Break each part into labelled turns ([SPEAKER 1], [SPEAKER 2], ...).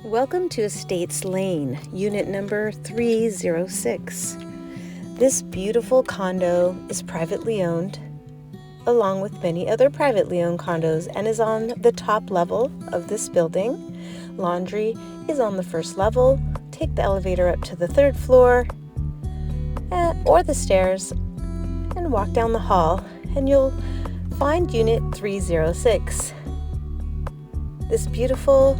[SPEAKER 1] Welcome to Estates Lane, unit number 306. This beautiful condo is privately owned, along with many other privately owned condos, and is on the top level of this building. Laundry is on the first level. Take the elevator up to the third floor or the stairs and walk down the hall, and you'll find unit 306. This beautiful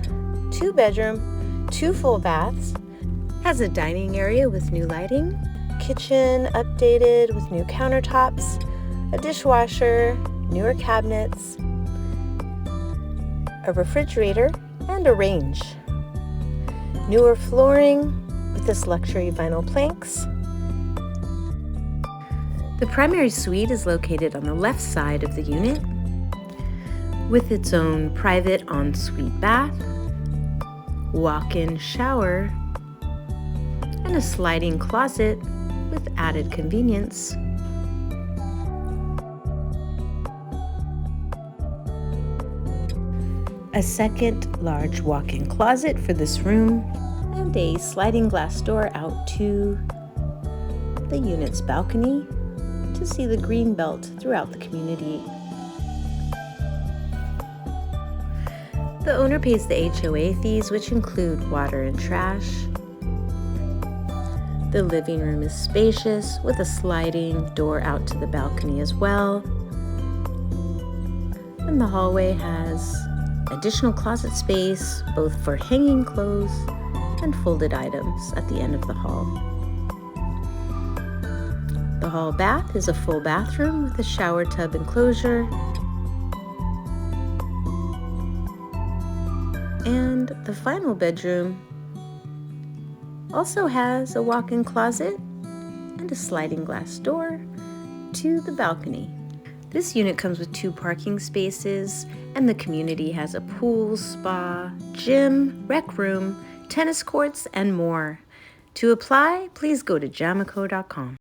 [SPEAKER 1] 2-bedroom, 2 full baths, has a dining area with new lighting, kitchen updated with new countertops, a dishwasher, newer cabinets, a refrigerator, and a range. Newer flooring with this luxury vinyl planks. The primary suite is located on the left side of the unit with its own private ensuite bath, walk-in shower, and a sliding closet with added convenience. A second large walk-in closet for this room, and a sliding glass door out to the unit's balcony to see the green belt throughout the community. The owner pays the HOA fees, which include water and trash. The living room is spacious with a sliding door out to the balcony as well. And the hallway has additional closet space, both for hanging clothes and folded items at the end of the hall. The hall bath is a full bathroom with a shower tub enclosure. And the final bedroom also has a walk-in closet and a sliding glass door to the balcony. This unit comes with 2 parking spaces, and the community has a pool, spa, gym, rec room, tennis courts, and more. To apply, please go to jamico.com.